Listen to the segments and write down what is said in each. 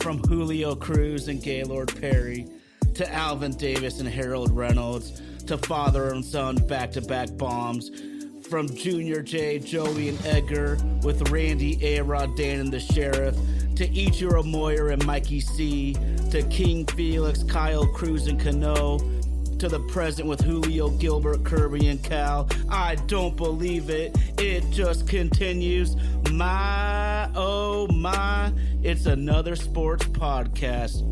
From Julio Cruz and Gaylord Perry, to Alvin Davis and Harold Reynolds, to father and son back-to-back bombs. From Junior J, Joey, and Edgar, with Randy, A-Rod, Dan, and the Sheriff, to Ichiro Moyer and Mikey C, to King Felix, Kyle Cruz, and Cano, to the present with Julio, Gilbert, Kirby, and Cal. I don't believe it. It just continues. My, oh my, it's another sports podcast.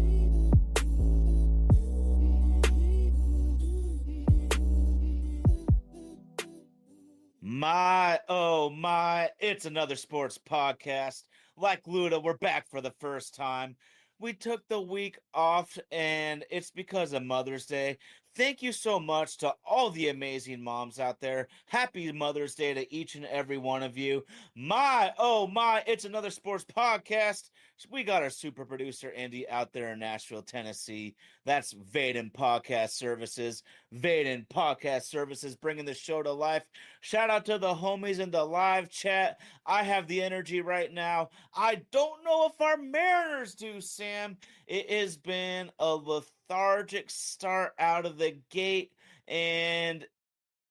My, oh my, it's another sports podcast. Like Luda, we're back for the first time. We took the week off, and it's because of Mother's Day. Thank you so much to all the amazing moms out there. Happy Mother's Day to each and every one of you. My, oh my, it's another sports podcast. We got our super producer, Andy, out there in Nashville, Tennessee. That's Vaden Podcast Services. Vaden Podcast Services bringing the show to life. Shout out to the homies in the live chat. I have the energy right now. I don't know if our Mariners do, Sam. It has been a lethargic start out of the gate, and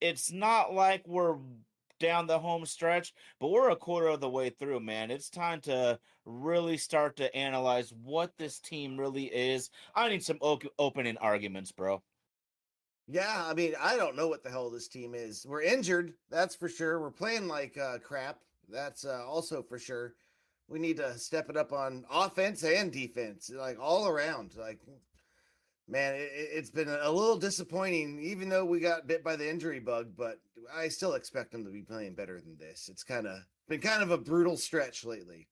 it's not like we're down the home stretch, but we're a quarter of the way through, man. It's time to really start to analyze what this team really is. I need some opening arguments, bro. Yeah, I mean, I don't know what the hell this team is. We're injured, that's for sure. We're playing like crap. That's also for sure. We need to step it up on offense and defense, like all around. Like, man, it's been a little disappointing, even though we got bit by the injury bug, but I still expect them to be playing better than this. It's been kind of a brutal stretch lately.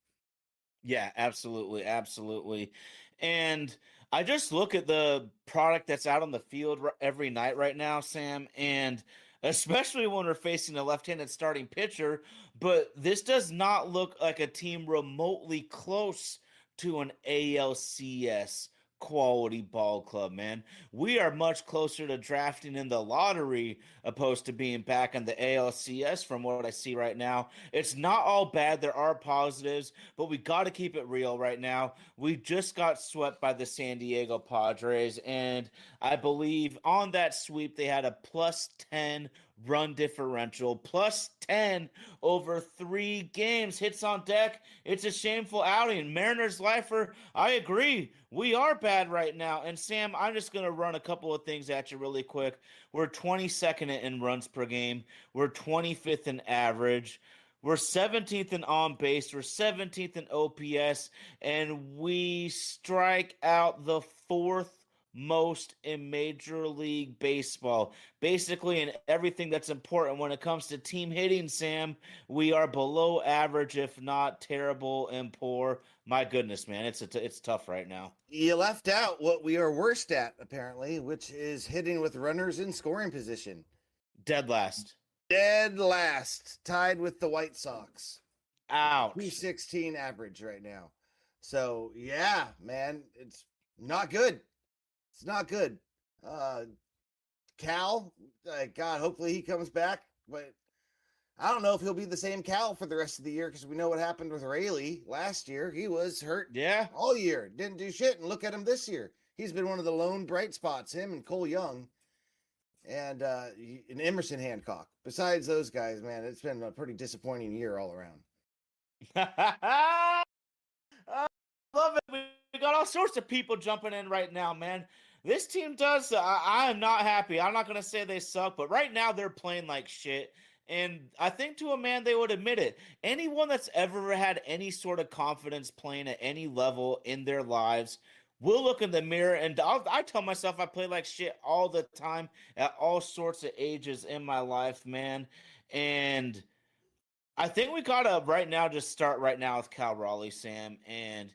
Yeah, absolutely. Absolutely. And I just look at the product that's out on the field every night right now, Sam, and especially when we're facing a left-handed starting pitcher, but this does not look like a team remotely close to an ALCS quality ball club, man. We are much closer to drafting in the lottery opposed to being back in the ALCS from what I see right now. It's not all bad. There are positives, but we got to keep it real right now. We just got swept by the San Diego Padres, and I believe on that sweep they had a +10 run differential, +10 over 3 games. Hits on deck. It's a shameful outing. Mariners lifer, I agree. We are bad right now. And Sam, I'm just going to run a couple of things at you really quick. We're 22nd in runs per game. We're 25th in average. We're 17th in on base. We're 17th in OPS. And we strike out the 4th most in Major League Baseball. Basically, in everything that's important when it comes to team hitting, Sam, we are below average, if not terrible and poor. My goodness, man, it's tough right now. You left out what we are worst at, apparently, which is hitting with runners in scoring position. Dead last. Dead last, tied with the White Sox. Ouch. 216 average right now. So, yeah, man, it's not good. It's not good. Cal, God, hopefully he comes back, but I don't know if he'll be the same Cal for the rest of the year because we know what happened with Rayleigh last year. He was hurt all year, didn't do shit, and look at him this year. He's been one of the lone bright spots, him and Cole Young and Emerson Hancock. Besides those guys, man, it's been a pretty disappointing year all around. I love it. We got all sorts of people jumping in right now, man. This team does. I am not happy. I'm not going to say they suck, but right now they're playing like shit. And I think to a man they would admit it. Anyone that's ever had any sort of confidence playing at any level in their lives will look in the mirror. And I tell myself I play like shit all the time at all sorts of ages in my life, man. And I think we got to right now just start right now with Cal Raleigh, Sam. And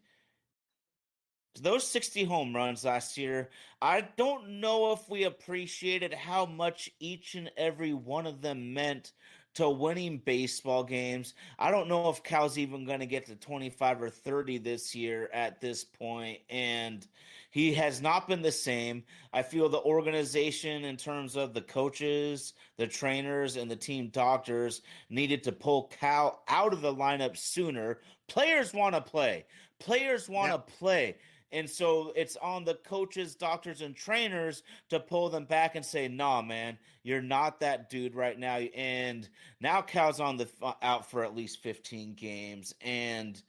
those 60 home runs last year, I don't know if we appreciated how much each and every one of them meant to winning baseball games. I don't know if Cal's even going to get to 25 or 30 this year at this point, and he has not been the same. I feel the organization in terms of the coaches, the trainers, and the team doctors needed to pull Cal out of the lineup sooner, Players want to play. Players want Yep. to play. And so it's on the coaches, doctors, and trainers to pull them back and say, "Nah, man, you're not that dude right now." And now Cal's on the out for at least 15 games, and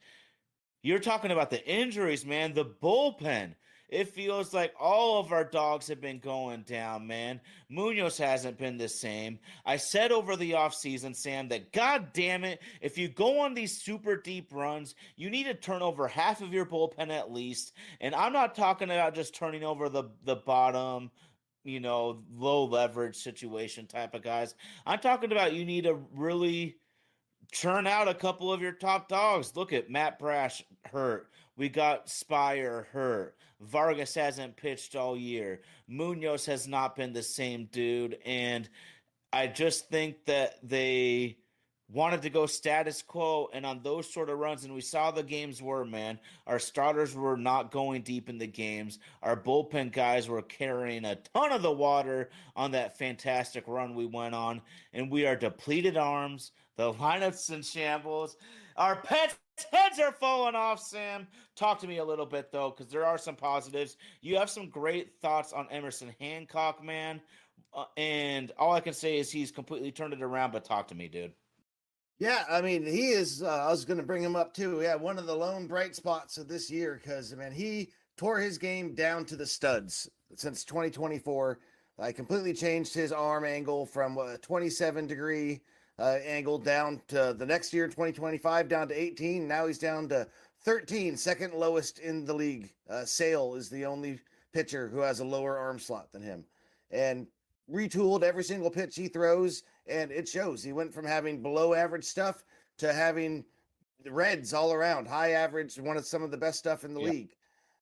you're talking about the injuries, man. The bullpen. It feels like all of our dogs have been going down, man. Munoz hasn't been the same. I said over the offseason, Sam, that god damn it, if you go on these super deep runs, you need to turn over half of your bullpen at least. And I'm not talking about just turning over the bottom, low leverage situation type of guys. I'm talking about you need to really churn out a couple of your top dogs. Look at Matt Brash hurt. We got Spire hurt. Vargas hasn't pitched all year. Munoz has not been the same dude. And I just think that they wanted to go status quo, and on those sort of runs, and we saw the games were, man, our starters were not going deep in the games. Our bullpen guys were carrying a ton of the water on that fantastic run we went on, and we are depleted arms. The lineup's in shambles. Our pets' heads are falling off, Sam. Talk to me a little bit, though, because there are some positives. You have some great thoughts on Emerson Hancock, man. And all I can say is he's completely turned it around, but talk to me, dude. Yeah, I mean, he is. I was going to bring him up too. Yeah, one of the lone bright spots of this year because, man, he tore his game down to the studs since 2024. I completely changed his arm angle from a 27-degree angle down to the next year, 2025, down to 18. Now he's down to 13, second lowest in the league. Sale is the only pitcher who has a lower arm slot than him. And retooled every single pitch he throws, and it shows. He went from having below average stuff to having the reds all around, high average, one of some of the best stuff in the league.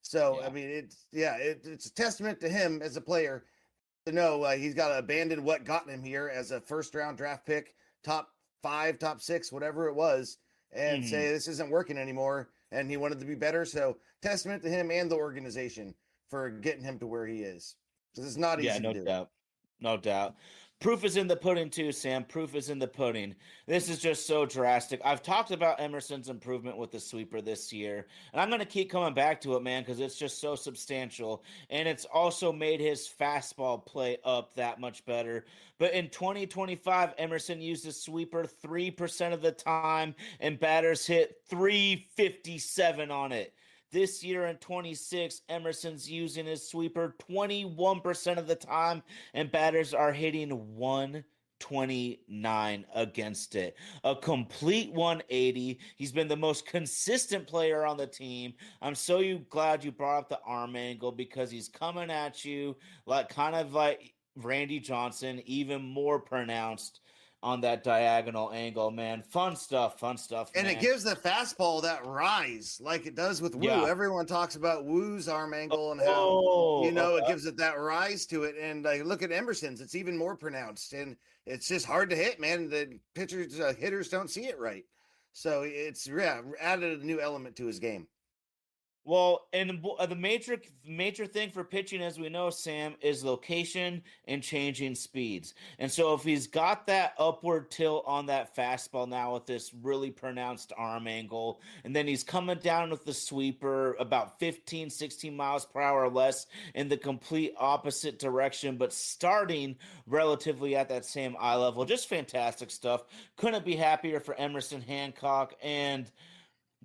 So I mean, it's a testament to him as a player to know he's got to abandon what got him here as a first round draft pick, top 5, top 6, whatever it was, and say this isn't working anymore. And he wanted to be better. So testament to him and the organization for getting him to where he is. This is not easy to do. Doubt. No doubt. Proof is in the pudding, too, Sam. Proof is in the pudding. This is just so drastic. I've talked about Emerson's improvement with the sweeper this year, and I'm going to keep coming back to it, man, because it's just so substantial. And it's also made his fastball play up that much better. But in 2025, Emerson used his sweeper 3% of the time, and batters hit 357 on it. This year in 26, Emerson's using his sweeper 21% of the time, and batters are hitting 129 against it. A complete 180. He's been the most consistent player on the team. I'm so glad you brought up the arm angle because he's coming at you kind of like Randy Johnson, even more pronounced on that diagonal angle, man. Fun stuff, man. And it gives the fastball that rise like it does with Woo. Yeah. Everyone talks about Woo's arm angle and how, it gives it that rise to it. And look at Emerson's, it's even more pronounced. And it's just hard to hit, man. The pitchers, hitters don't see it right. So it's, added a new element to his game. Well, and the major thing for pitching, as we know, Sam, is location and changing speeds. And so if he's got that upward tilt on that fastball now with this really pronounced arm angle, and then he's coming down with the sweeper about 15, 16 miles per hour or less in the complete opposite direction, but starting relatively at that same eye level, just fantastic stuff. Couldn't be happier for Emerson Hancock. And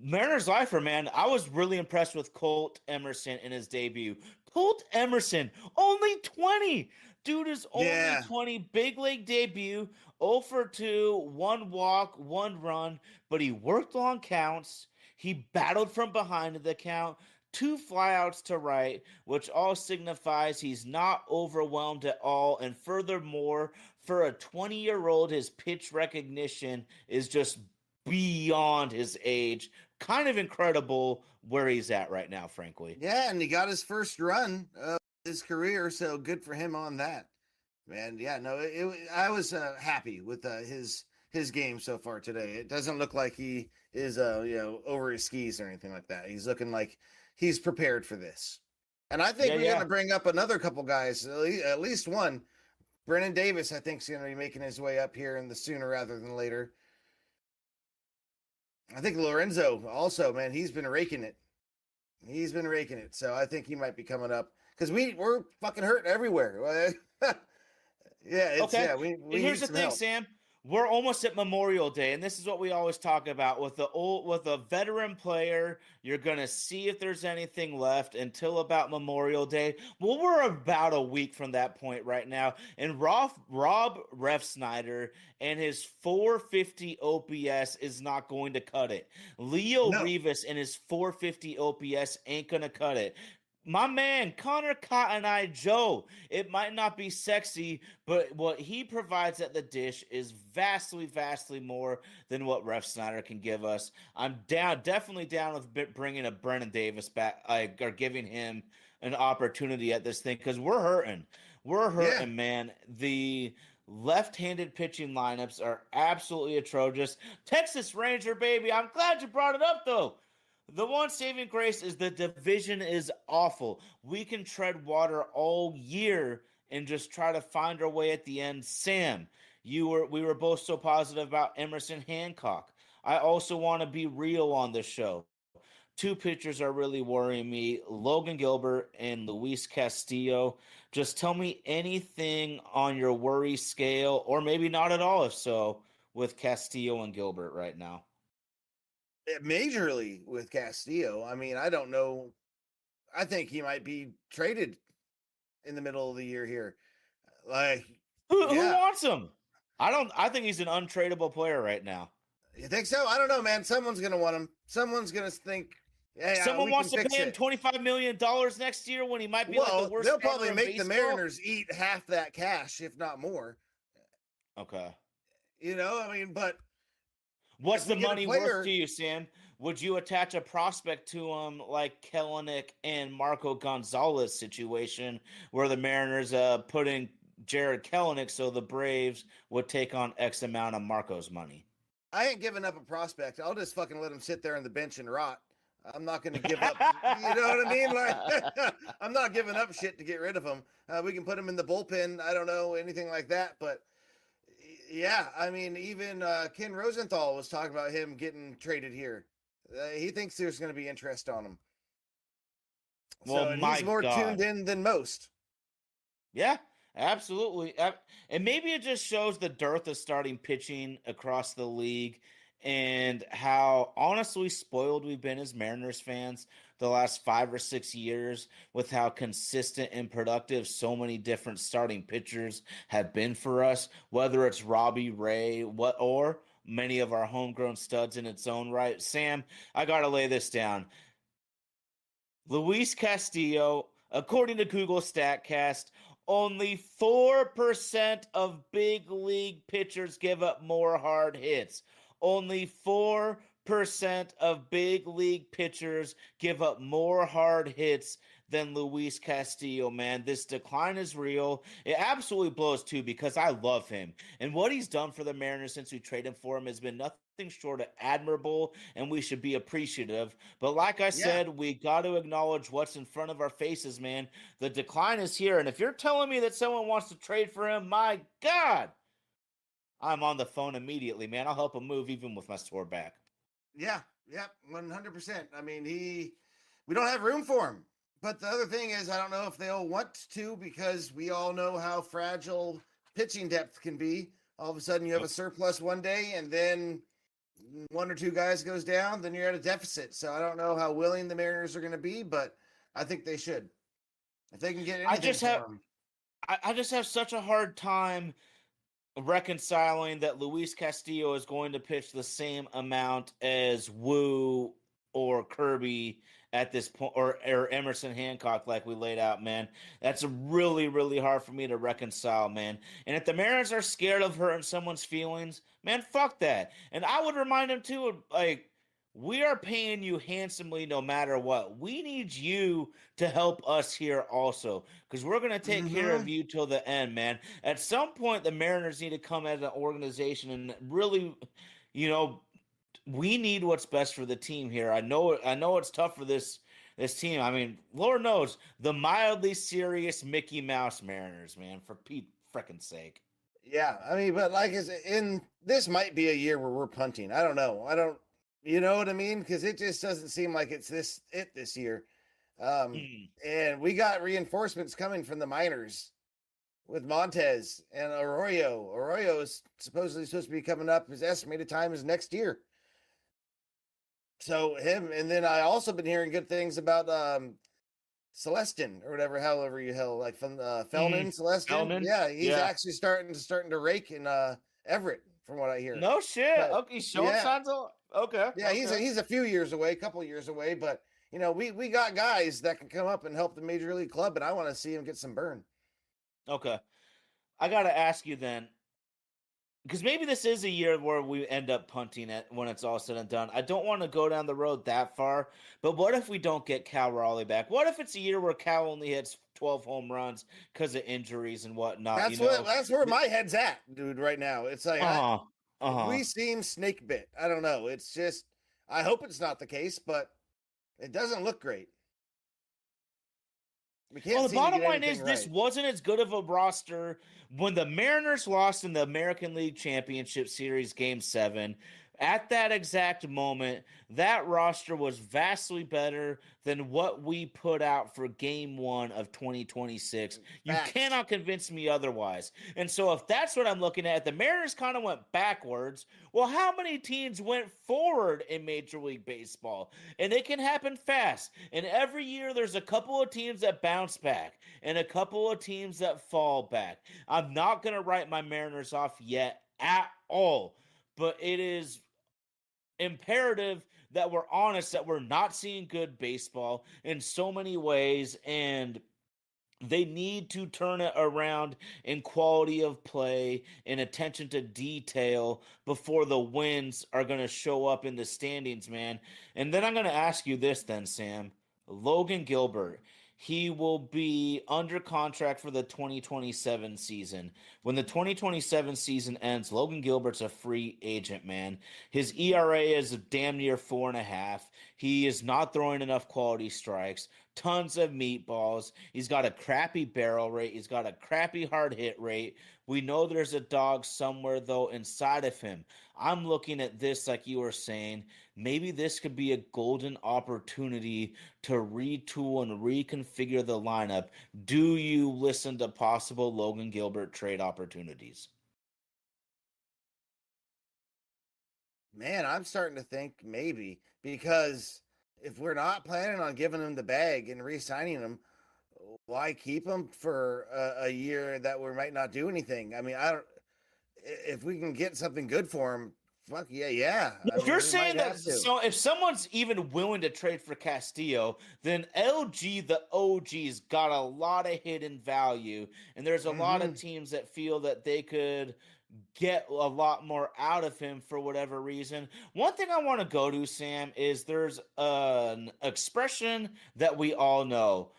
Mariners lifer, man, I was really impressed with Colt Emerson in his debut. Colt Emerson, only 20. Dude is only 20. Big league debut, 0 for 2, 1 walk, 1 run, but he worked long counts. He battled from behind the count, 2 flyouts to right, which all signifies he's not overwhelmed at all. And furthermore, for a 20-year-old, his pitch recognition is just beyond his age. Kind of incredible where he's at right now, frankly. Yeah, and he got his first run of his career, so good for him on that. Man, I was happy with his game so far today. It doesn't look like he is over his skis or anything like that. He's looking like he's prepared for this. And I think we're going to bring up another couple guys, at least one. Brennan Davis, I think, is going to be making his way up here in the sooner rather than later. I think Lorenzo also, man, he's been raking it. He's been raking it. So I think he might be coming up because we're fucking hurt everywhere. Yeah, Okay. we Here's need the some thing, help. Sam. We're almost at Memorial Day, and this is what we always talk about with a veteran player. You're gonna see if there's anything left until about Memorial Day. Well, we're about a week from that point right now, and Rob Refsnyder and his 450 OPS is not going to cut it. Leo No, Rivas and his 450 OPS ain't gonna cut it. My man, Connor Cotton Eye Joe. It might not be sexy, but what he provides at the dish is vastly, vastly more than what Ref Snyder can give us. I'm down, definitely down with bringing a Brennan Davis back, or giving him an opportunity at this thing because we're hurting. We're yeah, hurting, man. The left-handed pitching lineups are absolutely atrocious. Texas Ranger, baby. I'm glad you brought it up, though. The one saving grace is the division is awful. We can tread water all year and just try to find our way at the end. Sam, we were both so positive about Emerson Hancock. I also want to be real on this show. Two pitchers are really worrying me, Logan Gilbert and Luis Castillo. Just tell me anything on your worry scale, or maybe not at all, if so, with Castillo and Gilbert right now. majorly with Castillo. I mean, I don't know. I think he might be traded in the middle of the year here. Like, Who yeah, wants him? I don't. I think he's an untradeable player right now. you think so? I don't know, man. Someone's gonna want him. Someone's gonna think, hey, Someone we can wants to fix pay him it. $25 million next year when he might be like the Well, worst they'll starter probably in make the baseball. Mariners eat half that cash, if not more. Okay. I mean, but What's if we the get a money worth to player, you, Sam? Would you attach a prospect to him like Kellenic and Marco Gonzalez situation where the Mariners put in Jared Kellenic so the Braves would take on X amount of Marco's money? I ain't giving up a prospect. I'll just fucking let him sit there on the bench and rot. I'm not going to give up. You know what I mean? Like, I'm not giving up shit to get rid of him. We can put him in the bullpen. I don't know anything like that, but yeah, I mean, even Ken Rosenthal was talking about him getting traded here. He thinks there's going to be interest on him. Well, So, and he's my more tuned God. in than most. Yeah, absolutely. And maybe it just shows the dearth of starting pitching across the league and how honestly spoiled we've been as Mariners fans the last 5 or 6 years with how consistent and productive so many different starting pitchers have been for us, whether it's Robbie Ray, or many of our homegrown studs in its own right. Sam, I got to lay this down. Luis Castillo, according to Google StatCast, only 4% of big league pitchers give up more hard hits. Only 4% of big league pitchers give up more hard hits than Luis Castillo, man. This decline is real. It absolutely blows too because I love him. And what he's done for the Mariners since we traded for him has been nothing short of admirable, and we should be appreciative. But like I Yeah. said, we got to acknowledge what's in front of our faces, man. The decline is here. And if you're telling me that someone wants to trade for him, my God, I'm on the phone immediately, man. I'll help him move even with my sore back. Yeah. Yep. 100%. I mean, we don't have room for him. But the other thing is, I don't know if they'll want to because we all know how fragile pitching depth can be. All of a sudden, you have a Yep. surplus one day, and then one or two guys goes down, then you're at a deficit. So I don't know how willing the Mariners are going to be, but I think they should if they can get I anything just have for him. I just have such a hard time reconciling that Luis Castillo is going to pitch the same amount as Wu or Kirby at this point, or Emerson Hancock, like we laid out, man. That's really, really hard for me to reconcile, man. And if the Mariners are scared of hurting someone's feelings, man, fuck that. And I would remind them too, like, we are paying you handsomely no matter what. We need you to help us here also because we're going to take care of Mm-hmm. you till the end, man. At some point, the Mariners need to come as an organization and really, you know, we need what's best for the team here. I know it's tough for this team. I mean, Lord knows the mildly serious Mickey Mouse Mariners, man, for Pete frickin' sake. Yeah, I mean, but like I said, in this might be a year where we're punting. I don't know. I don't. You know what I mean? Because it just doesn't seem like it's this year. Um, Mm. and we got reinforcements coming from the minors with Montez and Arroyo. Arroyo is supposedly supposed to be coming up. His estimated time is next year. So him, and then I also been hearing good things about Celestin or whatever, however you hell like from Mm. Felnin Celestin. Feldman? Yeah, he's Yeah. actually starting to rake in Everett, from what I hear. No shit. So Okay, he's showing yeah, signs of okay. yeah, Okay. he's a few years away, a couple years away, but we got guys that can come up and help the major league club, and I want to see him get some burn. Okay. I gotta ask you then, because maybe this is a year where we end up punting it when it's all said and done. I don't want to go down the road that far, but what if we don't get Cal Raleigh back? What if it's a year where Cal only hits 12 home runs because of injuries and whatnot? That's where my head's at, dude. Right now, it's like Uh huh. Uh huh. we seem snake bit. I don't know. It's just I hope it's not the case, but it doesn't look great. We Well, can't the seem to bottom get line anything is this right. wasn't as good of a roster when the Mariners lost in the American League Championship Series Game 7. At that exact moment, that roster was vastly better than what we put out for Game 1 of 2026. You Facts. cannot convince me otherwise. And so, if that's what I'm looking at, the Mariners kind of went backwards. Well, how many teams went forward in Major League Baseball? And it can happen fast. And every year there's a couple of teams that bounce back and a couple of teams that fall back. I'm not going to write my Mariners off yet at all, but it is imperative that we're honest that we're not seeing good baseball in so many ways, and they need to turn it around in quality of play and attention to detail before the wins are going to show up in the standings, man. And then I'm going to ask you this then, Sam. Logan Gilbert, he will be under contract for the 2027 season. When the 2027 season ends, Logan Gilbert's a free agent, man. His ERA is damn near 4.5. He is not throwing enough quality strikes, tons of meatballs. He's got a crappy barrel rate. He's got a crappy hard hit rate. We know there's a dog somewhere, though, inside of him. I'm looking at this, like you were saying. Maybe this could be a golden opportunity to retool and reconfigure the lineup. Do you listen to possible Logan Gilbert trade opportunities? Man, I'm starting to think maybe because if we're not planning on giving him the bag and re-signing him, why keep him for a year that we might not do anything? I mean, I don't. If we can get something good for him, fuck yeah, yeah. I If you're mean, we might saying that, have to. so if someone's even willing to trade for Castillo, then LG, the OG's got a lot of hidden value, and there's a lot of Mm-hmm. teams that feel that they could get a lot more out of him for whatever reason. One thing I want to go to, Sam, is there's an expression that we all know.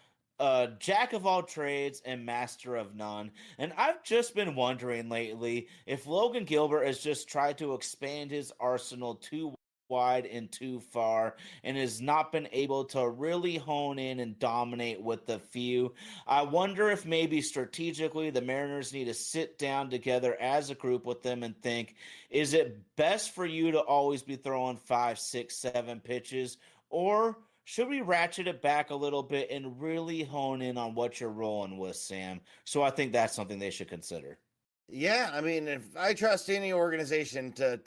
Jack of all trades and master of none. And I've just been wondering lately if Logan Gilbert has just tried to expand his arsenal too wide and too far and has not been able to really hone in and dominate with the few. I wonder if maybe strategically the Mariners need to sit down together as a group with them and think, is it best for you to always be throwing 5, 6, 7 pitches, or should we ratchet it back a little bit and really hone in on what you're rolling with, Sam? So I think that's something they should consider. Yeah, I mean, if I trust any organization to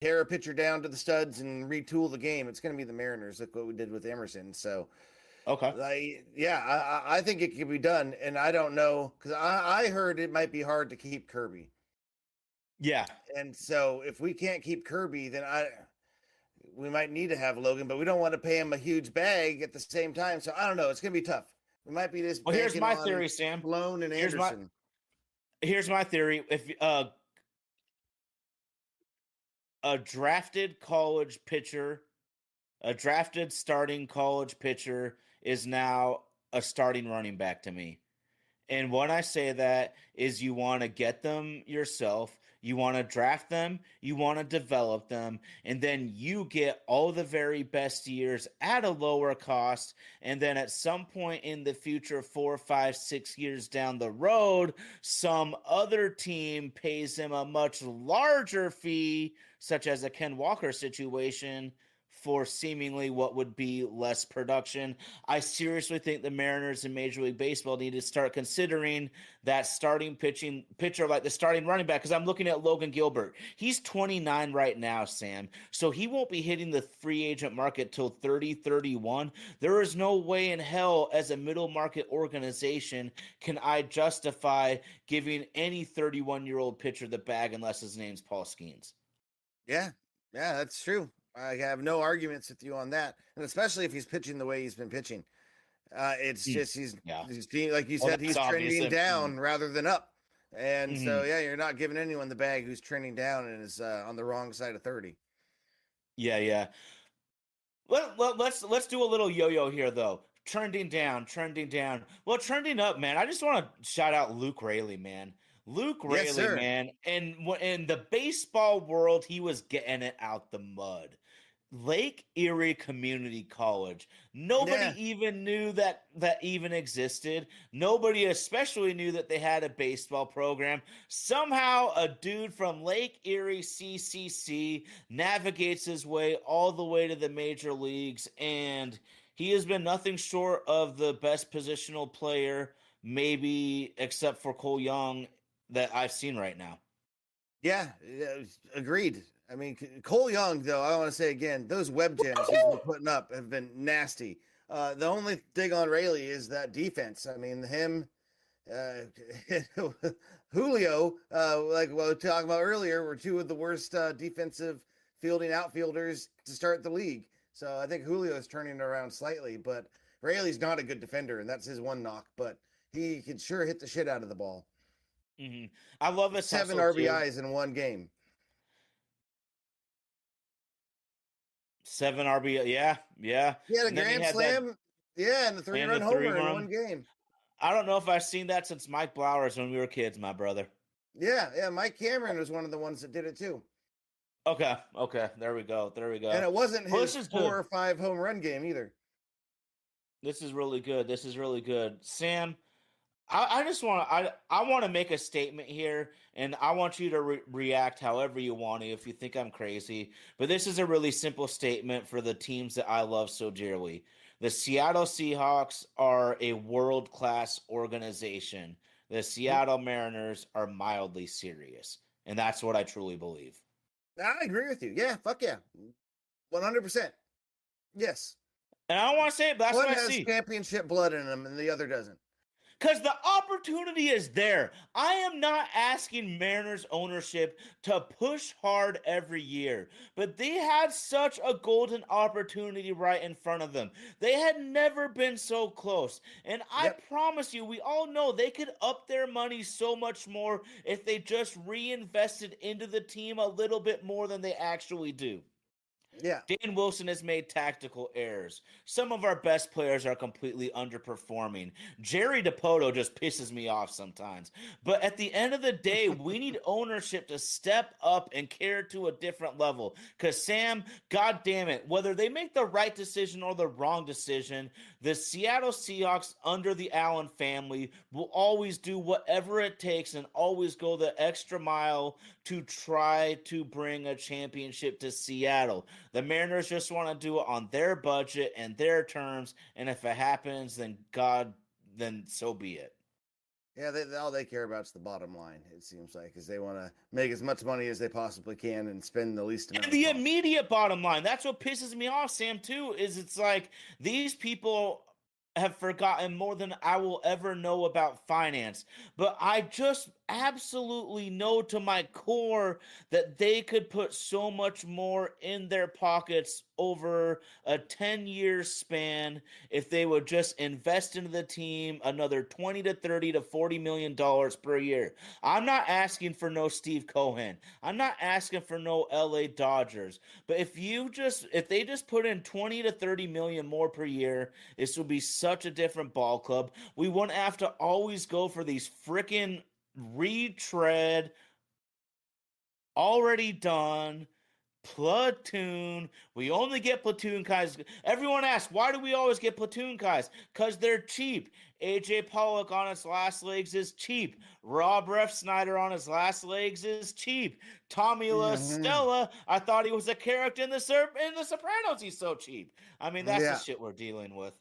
tear a pitcher down to the studs and retool the game, it's going to be the Mariners. Look what we did with Emerson. So, Okay. yeah, I think it can be done, and I don't know because I heard it might be hard to keep Kirby, Yeah. and so if we can't keep Kirby, then we might need to have Logan, but we don't want to pay him a huge bag at the same time. So I don't know. It's going to be tough. We might be just Well, here's banking my on theory, Sam. Sloan and Here's my Anderson. here's my theory. If a drafted college pitcher, a drafted starting college pitcher is now a starting running back to me. And when I say that is you want to get them yourself, you want to draft them, you want to develop them, and then you get all the very best years at a lower cost. And then at some point in the future, 4, 5, 6 years down the road, some other team pays him a much larger fee, such as a Ken Walker situation, for seemingly what would be less production. I seriously think the Mariners in Major League Baseball need to start considering that starting pitcher, like the starting running back, because I'm looking at Logan Gilbert. He's 29 right now, Sam. So he won't be hitting the free agent market till 30, 31. There is no way in hell, as a middle market organization, can I justify giving any 31-year-old pitcher the bag unless his name's Paul Skeens. Yeah, yeah, that's true. I have no arguments with you on that, and especially if he's pitching the way he's been pitching. It's just he's like you said, he's trending down rather than up, and so yeah, you're not giving anyone the bag who's trending down and is on the wrong side of 30. Yeah. Let's do a little yo-yo here though. Trending down. Well, trending up, man. I just want to shout out Luke Raley, man. Luke Raley, man. And in the baseball world, he was getting it out the mud. Lake Erie Community College. Nobody even knew that even existed. Nobody especially knew that they had a baseball program. Somehow a dude from Lake Erie CCC navigates his way all the way to the major leagues, and he has been nothing short of the best positional player, maybe except for Cole Young, that I've seen right now. Yeah, agreed. I mean, Cole Young, though, I want to say again, those web gems he's been putting up have been nasty. The only thing on Rayleigh is that defense. I mean, him, Julio, like what we were talking about earlier, were two of the worst defensive fielding outfielders to start the league. So I think Julio is turning it around slightly, but Rayleigh's not a good defender, and that's his one knock, but he can sure hit the shit out of the ball. Mm-hmm. I love it. 7 RBIs in one game. 7 RBI, yeah. He had a grand slam, and the 3-run homer in one game. I don't know if I've seen that since Mike Blowers when we were kids, my brother. Yeah, Mike Cameron was one of the ones that did it too. Okay, there we go. And it wasn't his 4 or 5 home run game either. This is really good. Sam, I just want to I want to make a statement here, and I want you to react however you want to if you think I'm crazy. But this is a really simple statement for the teams that I love so dearly. The Seattle Seahawks are a world-class organization. The Seattle Mariners are mildly serious, and that's what I truly believe. I agree with you. Yeah, fuck yeah. 100%. Yes. And I don't want to say it, but that's what I see. One has championship blood in them, and the other doesn't. Because the opportunity is there. I am not asking Mariners ownership to push hard every year, but they had such a golden opportunity right in front of them. They had never been so close. And I promise you, we all know they could up their money so much more if they just reinvested into the team a little bit more than they actually do. Yeah. Dan Wilson has made tactical errors. Some of our best players are completely underperforming. Jerry DiPoto just pisses me off sometimes. But at the end of the day, we need ownership to step up and care to a different level. Because, Sam, God damn it, whether they make the right decision or the wrong decision, the Seattle Seahawks under the Allen family will always do whatever it takes and always go the extra mile to try to bring a championship to Seattle. The Mariners just want to do it on their budget and their terms, and if it happens, then so be it. Yeah, all they care about is the bottom line, it seems like, because they want to make as much money as they possibly can and spend the least amount. And the immediate bottom line, that's what pisses me off, Sam, too, is it's like these people have forgotten more than I will ever know about finance. But I just absolutely know to my core that they could put so much more in their pockets over a 10-year span if they would just invest into the team another 20 to 30 to 40 million dollars per year. I'm not asking for no Steve Cohen. I'm not asking for no LA Dodgers. But if they just put in 20 to 30 million more per year, this would be such a different ball club. We wouldn't have to always go for these freaking retread, already done Platoon. We only get platoon guys. Everyone asks, why do we always get platoon guys? Because they're cheap. AJ Pollock on his last legs is cheap. Rob Ref Snyder on his last legs is cheap. Tommy La Mhm. Stella, I thought he was a character in the Sopranos. He's so cheap. I mean, that's the Yeah. shit we're dealing with.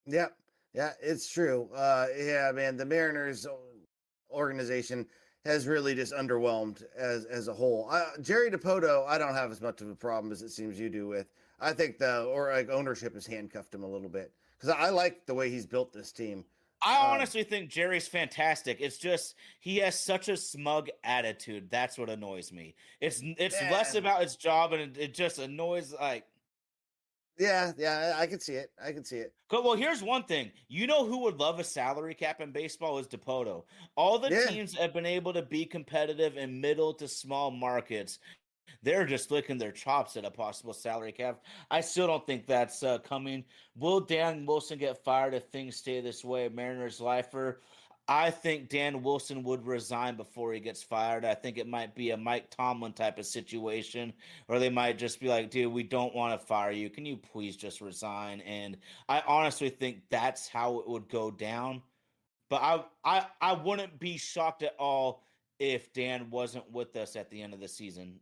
Yep. Yeah, it's true. Yeah, man, the Mariners organization has really just underwhelmed as a whole. Jerry DePoto, I don't have as much of a problem as it seems you do with. I think ownership has handcuffed him a little bit because I like the way he's built this team. I Um, honestly think Jerry's fantastic. It's just he has such a smug attitude. That's what annoys me. It's less yeah, about his job and it just annoys like. yeah, I can see it. I can see it. Well, here's one thing. You know who would love a salary cap in baseball is DePoto. All the Yeah, teams have been able to be competitive in middle to small markets. They're just licking their chops at a possible salary cap. I still don't think that's coming. Will Dan Wilson get fired if things stay this way? Mariners lifer. I think Dan Wilson would resign before he gets fired. I think it might be a Mike Tomlin type of situation, or they might just be like, dude, we don't want to fire you. Can you please just resign? And I honestly think that's how it would go down. But I wouldn't be shocked at all if Dan wasn't with us at the end of the season.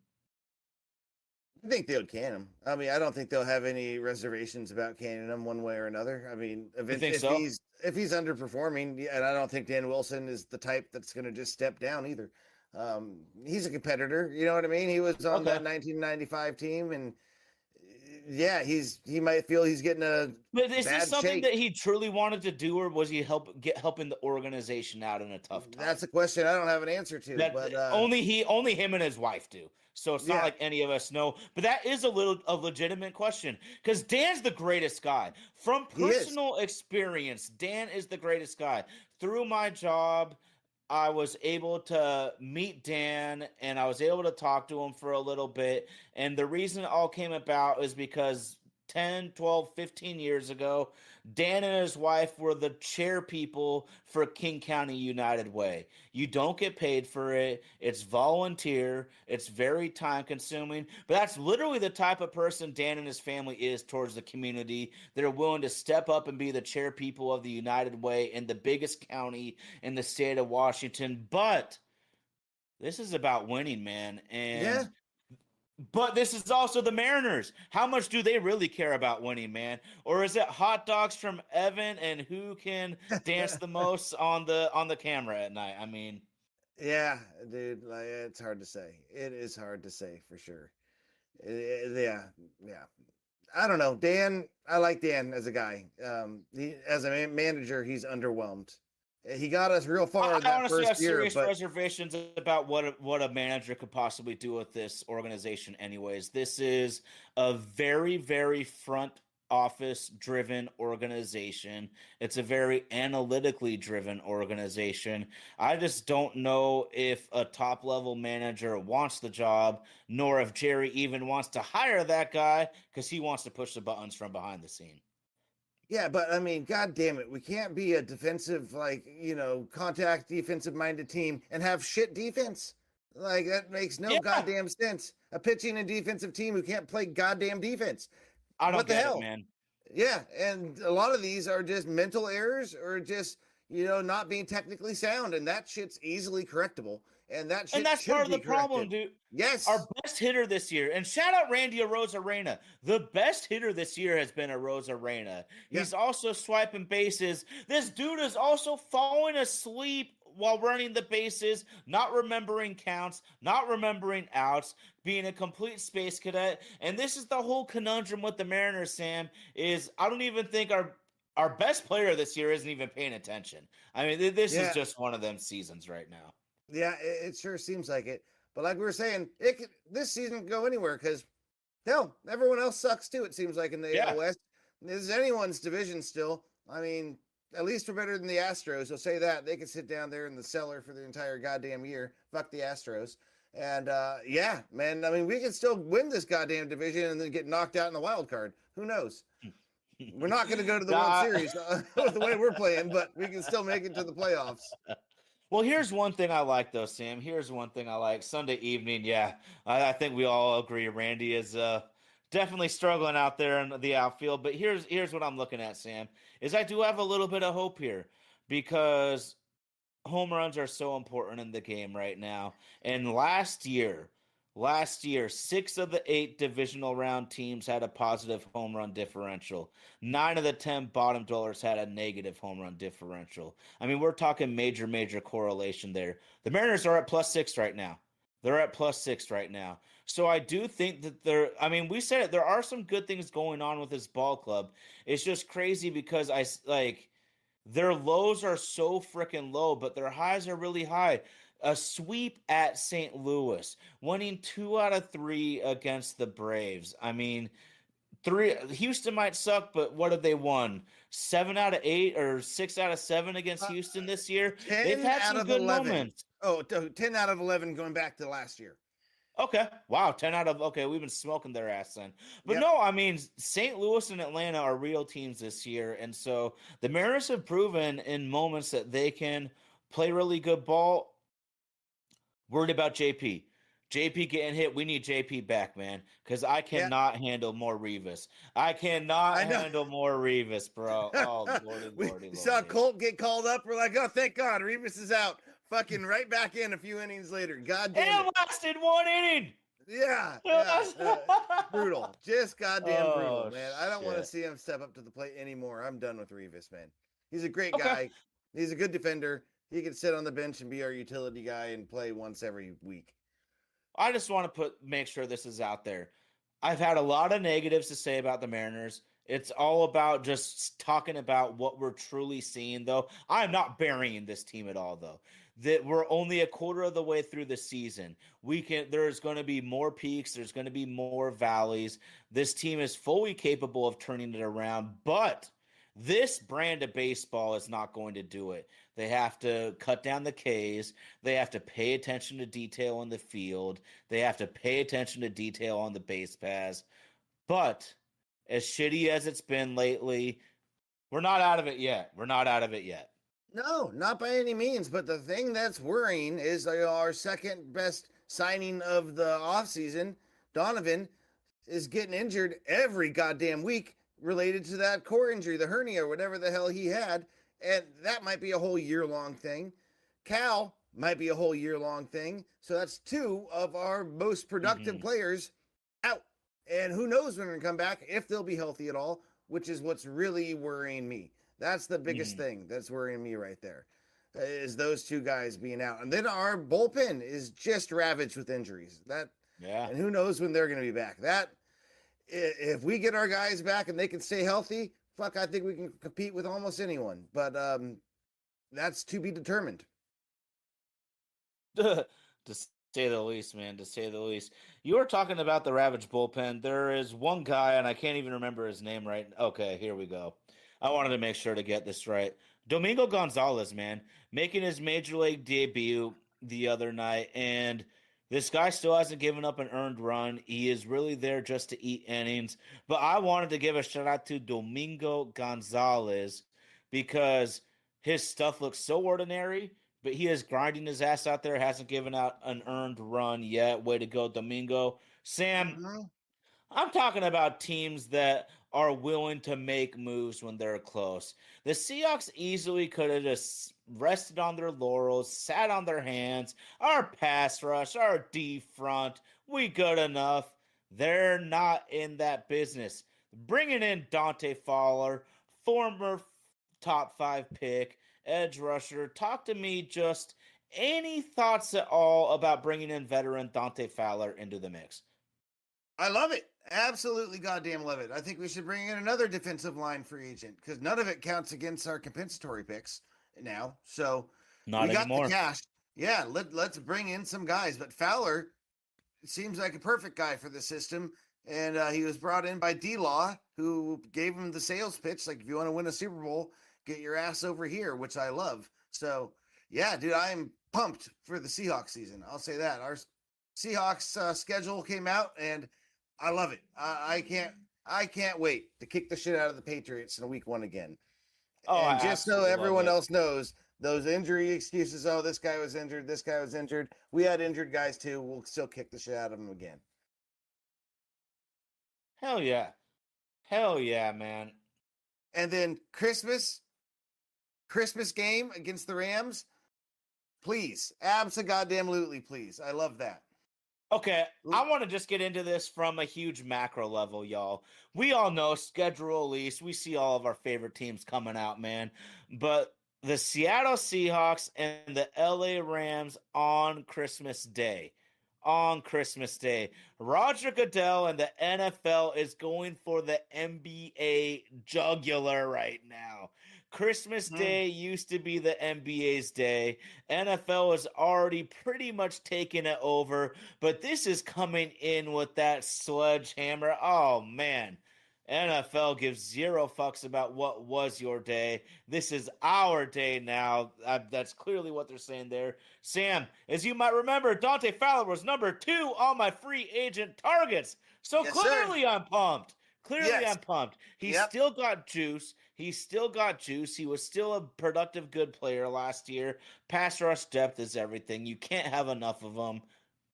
I think they'll can him. I mean, I don't think they'll have any reservations about canning him one way or another. I mean, You think so? if he's underperforming, and I don't think Dan Wilson is the type that's going to just step down either. He's a competitor. You know what I mean? He was on Okay. that 1995 team, and yeah, he might feel he's getting a But is this bad something shake. that he truly wanted to do, or was he helping the organization out in a tough That's time? a question I don't have an answer to, That but only him and his wife do. So it's not yeah, like any of us know. But that is a legitimate question because Dan's the greatest guy. From he is. personal experience, Dan is the greatest guy. Through my job, I was able to meet Dan and I was able to talk to him for a little bit. And the reason it all came about is because 10, 12, 15 years ago, Dan and his wife were the chair people for King County United Way. You don't get paid for it. It's volunteer. It's very time consuming. But that's literally the type of person Dan and his family is towards the community. They're willing to step up and be the chair people of the United Way in the biggest county in the state of Washington. But this is about winning, man. Yeah, But this is also the Mariners. How much do they really care about winning, man? Or is it hot dogs from Evan and who can dance the most on the camera at night? I mean, yeah, dude. Like, it's hard to say. It is hard to say for sure. Yeah, yeah. I don't know. Dan, I like Dan as a guy. As a manager, he's underwhelmed. He got us real far in I that honestly first have year, serious but reservations about what a manager could possibly do with this organization. Anyways, this is a very very front office driven organization. It's a very analytically driven organization. I just don't know if a top level manager wants the job, nor if Jerry even wants to hire that guy because he wants to push the buttons from behind the scene. yeah, but I mean, god damn it, we can't be a defensive, like, contact defensive minded team and have shit defense. Like, that makes no Yeah, goddamn sense. A pitching and defensive team who can't play goddamn defense. I What don't the get it, hell? man. Yeah, and a lot of these are just mental errors or just, not being technically sound, and that shit's easily correctable, and that And shit that's part should of be the problem, corrected. dude. Our Yes. best hitter this year, and shout out Randy Arozarena. The best hitter this year has been Arozarena. Yeah. He's also swiping bases. This dude is also falling asleep while running the bases, not remembering counts, not remembering outs, being a complete space cadet. And this is the whole conundrum with the Mariners, Sam, is I don't even think our best player this year isn't even paying attention. I mean, this is Yeah. just one of them seasons right now. Yeah, it sure seems like it. But like we were saying, this season could go anywhere because hell, everyone else sucks too. It seems like in the AL Yeah. West, this is anyone's division still. I mean, at least we're better than the Astros. I'll say that they could sit down there in the cellar for the entire goddamn year. Fuck the Astros. And yeah, man. I mean, we can still win this goddamn division and then get knocked out in the wild card. Who knows? We're not going to go to the World Nah, Series the way we're playing, but we can still make it to the playoffs. Well, here's one thing I like though, Sam. Here's one thing I like. Sunday evening, yeah. I think we all agree Randy is definitely struggling out there in the outfield. But here's what I'm looking at, Sam, is I do have a little bit of hope here because home runs are so important in the game right now. And last year, 6 of the 8 divisional round teams had a positive home run differential. 9 of the 10 bottom dwellers had a negative home run differential. I mean, we're talking major, major correlation there. The Mariners are at +6 right now. They're at +6 right now. So I do think that I mean, we said it, there are some good things going on with this ball club. It's just crazy because their lows are so freaking low, but their highs are really high. A sweep at St. Louis, winning 2 out of 3 against the Braves. I mean, Houston might suck, but what have they won? 7 out of 8 or 6 out of 7 against Uh, Houston this year. They've 10 had out some of good 11. moments. Oh, 10 out of 11 going back to last year. Okay. Wow. 10 out of, okay. We've been smoking their ass then. But Yep. no, I mean, St. Louis and Atlanta are real teams this year. And so the Mariners have proven in moments that they can play really good ball. Worried about JP. JP getting hit. We need JP back, man, because I Yeah. cannot handle more Revis. I cannot I know. handle more Revis, bro. Oh, lordy, we lordy, saw lordy. Colt get called up. We're like, oh, thank God, Revis is out. Fucking right back in a few innings later. God damn And it. it lasted 1 inning. Yeah, yeah. Brutal. Just goddamn brutal, Oh, man. I don't want to shit. see him step up to the plate anymore. I'm done with Revis, man. He's a great Okay. guy. He's a good defender. He can sit on the bench and be our utility guy and play once every week. I just want to make sure this is out there. I've had a lot of negatives to say about the Mariners. It's all about just talking about what we're truly seeing, though. I'm not burying this team at all, though. That we're only a quarter of the way through the season. There's going to be more peaks. There's going to be more valleys. This team is fully capable of turning it around, but this brand of baseball is not going to do it. They have to cut down the Ks. They have to pay attention to detail in the field. They have to pay attention to detail on the base paths. But as shitty as it's been lately, we're not out of it yet. We're not out of it yet. No, not by any means. But the thing that's worrying is our second best signing of the offseason, Donovan, is getting injured every goddamn week related to that core injury, the hernia, or whatever the hell he had. And that might be a whole year long thing. Cal might be a whole year long thing. So that's 2 of our most productive players out. And who knows when they're going to come back, if they'll be healthy at all, which is what's really worrying me. That's the biggest thing that's worrying me right there, is those 2 guys being out. And then our bullpen is just ravaged with injuries. Yeah. And who knows when they're going to be back. If we get our guys back and they can stay healthy, fuck, I think we can compete with almost anyone. But that's to be determined. To say the least, man, to say the least. You were talking about the Ravage bullpen. There is one guy, and I can't even remember his name right. Okay, here we go. I wanted to make sure to get this right. Domingo Gonzalez, man, making his major league debut the other night, and this guy still hasn't given up an earned run. He is really there just to eat innings. But I wanted to give a shout out to Domingo Gonzalez because his stuff looks so ordinary, but he is grinding his ass out there, hasn't given out an earned run yet. Way to go, Domingo. Sam, Mm-hmm. I'm talking about teams that are willing to make moves when they're close. The Seahawks easily could have just rested on their laurels, sat on their hands. Our pass rush, our D front, we good enough. They're not in that business. Bringing in Dante Fowler, former top 5 pick, edge rusher. Talk to me just any thoughts at all about bringing in veteran Dante Fowler into the mix? I love it. Absolutely goddamn love it. I think we should bring in another defensive line free agent because none of it counts against our compensatory picks now. So we Not got the anymore. cash. Yeah, let's bring in some guys. But Fowler seems like a perfect guy for the system. And he was brought in by D-Law, who gave him the sales pitch. Like, if you want to win a Super Bowl, get your ass over here, which I love. So, yeah, dude, I'm pumped for the Seahawks season. I'll say that. Our Seahawks schedule came out, and I love it. I can't wait to kick the shit out of the Patriots in week 1 again. Oh, I And just so absolutely love everyone it. else knows, those injury excuses. Oh, this guy was injured. This guy was injured. We had injured guys too. We'll still kick the shit out of them again. Hell yeah. Hell yeah, man. And then Christmas game against the Rams. Please, abso-goddamn-lutely, please. I love that. Okay, I want to just get into this from a huge macro level, y'all. We all know schedule release. We see all of our favorite teams coming out, man. But the Seattle Seahawks and the LA Rams on Christmas Day. On Christmas Day. Roger Goodell and the NFL is going for the NBA jugular right now. Christmas Day used to be the NBA's day. NFL has already pretty much taken it over, but this is coming in with that sledgehammer. Oh, man. NFL gives zero fucks about what was your day. This is our day now. That's clearly what they're saying there. Sam, as you might remember, Dante Fowler was number 2 on my free agent targets. So Yes, clearly sir. I'm pumped. Clearly Yes. I'm pumped. He's Yep. still got juice. He's still got juice. He was still a productive, good player last year. Pass rush depth is everything. You can't have enough of them.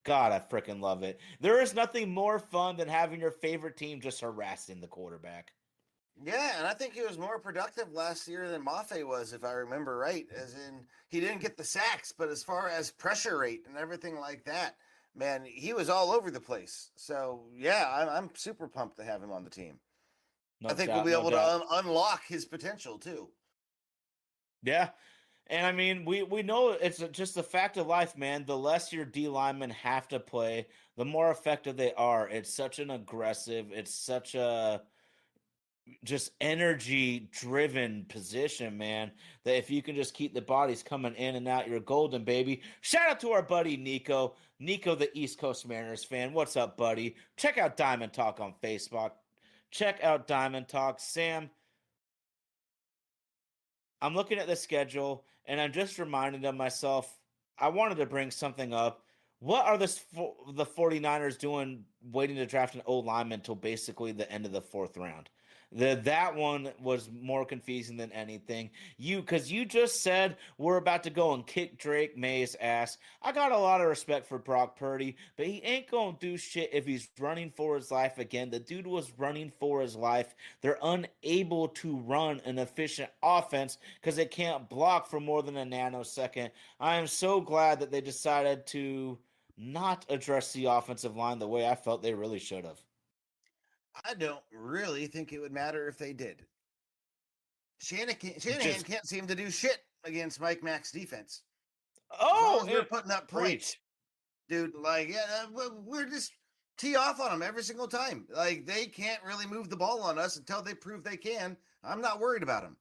God, I freaking love it. There is nothing more fun than having your favorite team just harassing the quarterback. Yeah, and I think he was more productive last year than Mafe was, if I remember right. As in, he didn't get the sacks, but as far as pressure rate and everything like that, man, he was all over the place. So yeah, I'm super pumped to have him on the team. No I think doubt, we'll be no able doubt. to unlock his potential too. Yeah. And I mean, we know it's just the fact of life, man. The less your D linemen have to play, the more effective they are. It's such an aggressive, it's such a just energy driven position, man, that if you can just keep the bodies coming in and out, you're golden, baby. Shout out to our buddy Nico, the East Coast Mariners fan. What's up, buddy? Check out Diamond Talk on Facebook. Check out Diamond Talk. Sam, I'm looking at the schedule and I'm just reminding of myself, I wanted to bring something up. What are the 49ers doing waiting to draft an old lineman until basically the end of the 4th round? That one was more confusing than anything. Because you just said we're about to go and kick Drake May's ass. I got a lot of respect for Brock Purdy, but he ain't gonna do shit if he's running for his life again. The dude was running for his life. They're unable to run an efficient offense because they can't block for more than a nanosecond. I am so glad that they decided to not address the offensive line the way I felt they really should have. I don't really think it would matter if they did. Shanahan Just can't seem to do shit against Mike Mack's defense. As long oh, as we're putting up points, preach. dude, like, yeah, we're just tee off on them every single time. Like, they can't really move the ball on us until they prove they can. I'm not worried about them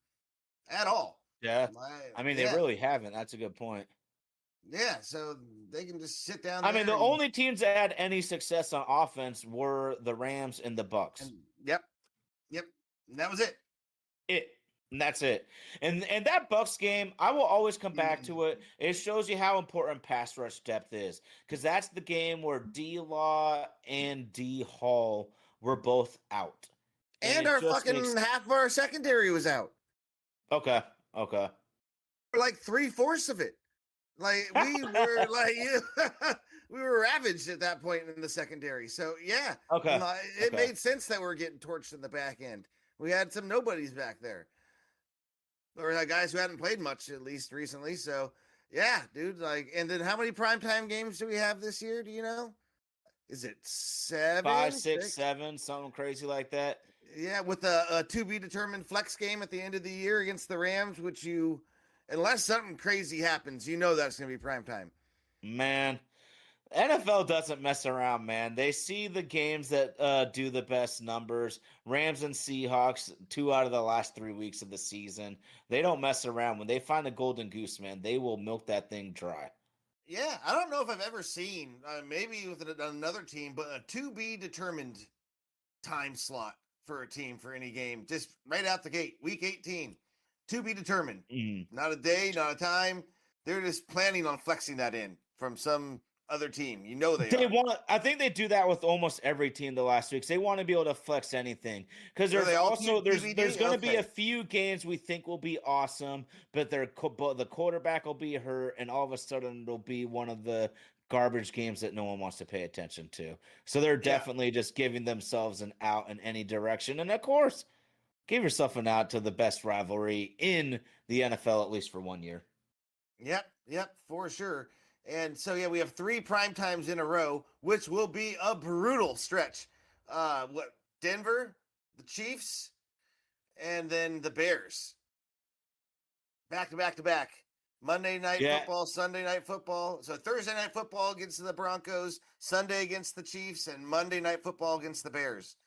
at all. Yeah, Like, I mean they yeah, really haven't. That's a good point. yeah. So they can just sit down I there mean the only teams that had any success on offense were the Rams and the Bucks. and yep, yep. And that was it. It and that's it. And that Bucks game, I will always come back to it. It shows you how important pass rush depth is because that's the game where D Law and D Hall were both out, and And it our just fucking makes half of our secondary was out. okay, okay. Like 3/4 of it. Like we were like we were ravaged at that point in the secondary. So yeah, Okay. it Okay. made sense that we're getting torched in the back end. We had some nobodies back there, or guys who hadn't played much at least recently. So yeah, dude. Like, and then how many primetime games do we have this year? Do you know? Is it 7, 5, 6, 6? 7, something crazy like that. Yeah, with a to be determined flex game at the end of the year against the Rams, which you, unless something crazy happens, you know that's going to be prime time. Man, NFL doesn't mess around, man. They see the games that do the best numbers. Rams and Seahawks, 2 out of the last 3 weeks of the season. They don't mess around. When they find a golden goose, man, they will milk that thing dry. Yeah, I don't know if I've ever seen, maybe with another team, but a to be determined time slot for a team for any game, just right out the gate, week 18, to be determined. Mm. Not a day, not a time. They're just planning on flexing that in from some other team. You know they They are. want. I think they do that with almost every team the last weeks. They want to be able to flex anything because Are there's they all also there's TBD? going to be a Okay. few games we think will be awesome, but but the quarterback will be hurt, and all of a sudden it'll be one of the garbage games that no one wants to pay attention to. So they're Yeah. definitely just giving themselves an out in any direction, and of course, give yourself an out to the best rivalry in the NFL at least for 1 year. Yep. Yep. For sure. And so yeah, we have 3 prime times in a row, which will be a brutal stretch. What Denver, the Chiefs, and then the Bears. Back to back to back. Monday night Yeah, football, Sunday night football. So Thursday night football against the Broncos, Sunday against the Chiefs, and Monday night football against the Bears.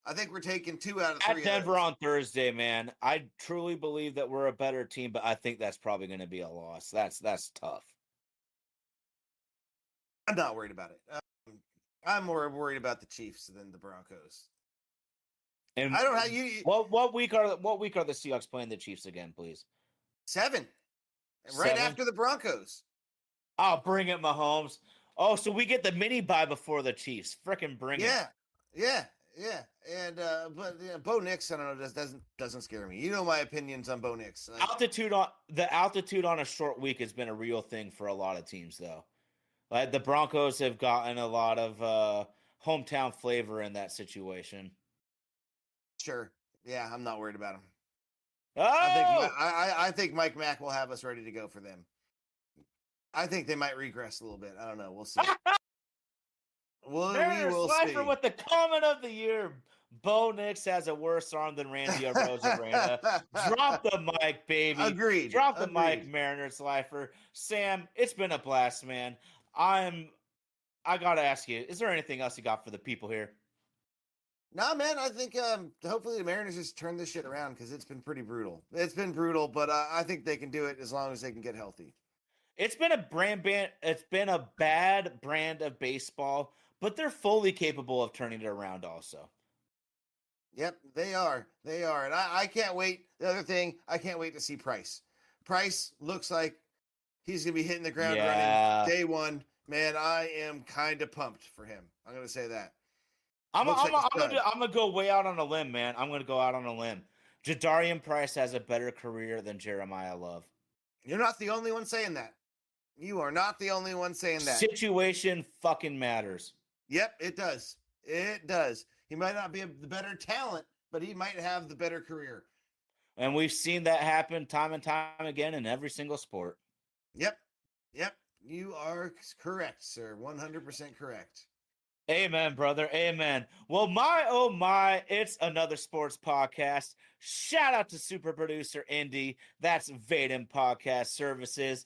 I think we're taking 2 out of at 3 of Denver those. on Thursday, man. I truly believe that we're a better team, but I think that's probably going to be a loss. That's tough. I'm not worried about it. I'm more worried about the Chiefs than the Broncos. And I don't know how you what week are the Seahawks playing the Chiefs again, please? 7, right 7. after the Broncos. Oh, bring it, Mahomes. Oh, so we get the mini bye before the Chiefs. Frickin' bring it. Yeah, yeah, yeah. And but yeah, Bo Nix, I don't know, doesn't scare me. You know my opinions on Bo Nix. Like, Altitude on a short week has been a real thing for a lot of teams, though. Like the Broncos have gotten a lot of hometown flavor in that situation. sure, yeah, I'm not worried about him. Oh, I think Mike Mack will have us ready to go for them. I think they might regress a little bit. I don't know. We'll see. We Mariners will Slifer see. with the comment of the year. Bo Nix has a worse arm than Randy Arozarena. Drop the mic, baby. Agreed. Drop the mic, Agreed. Mariners Slifer. Sam, it's been a blast, man. I gotta ask you, is there anything else you got for the people here? No, man. I think hopefully the Mariners just turn this shit around because it's been pretty brutal. It's been brutal, but I think they can do it as long as they can get healthy. It's been it's been a bad brand of baseball, but they're fully capable of turning it around also. Yep, they are. They are. And I can't wait. The other thing, I can't wait to see Price. Price looks like he's going to be hitting the ground running Yeah. day one. Man, I am kind of pumped for him. I'm going to say that. I'm Looks like a stud. gonna go way out on a limb, man. I'm gonna go out on a limb. Jadarian Price has a better career than Jeremiah Love. You're not the only one saying that. You are not the only one saying that. Situation fucking matters. Yep, it does. It does. He might not be the better talent, but he might have the better career. And we've seen that happen time and time again in every single sport. Yep. Yep. You are correct, sir. 100% correct. Amen, brother. Amen. Well, my oh my, it's another sports podcast. Shout out to super producer Indy. That's Vaden Podcast Services.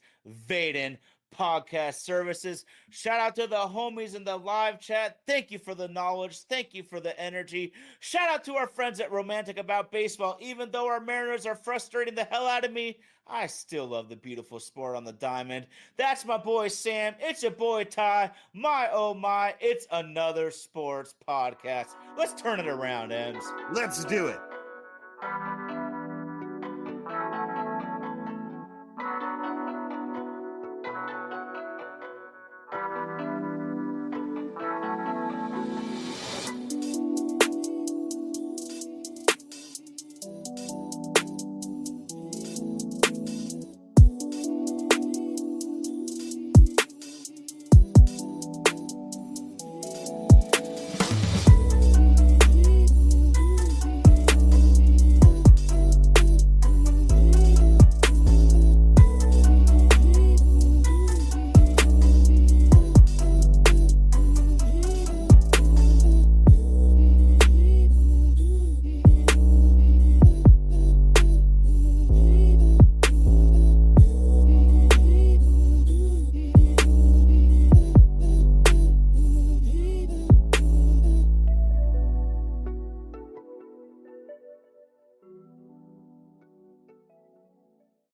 Vaden Podcast Services. Shout out to the homies in the live chat. Thank you for the knowledge. Thank you for the energy. Shout out to our friends at Romantic About Baseball. Even though our Mariners are frustrating the hell out of me, I still love the beautiful sport on the diamond. That's my boy Sam. It's your boy Ty. My oh my, it's another sports podcast. Let's turn it around, Ems. Let's do it.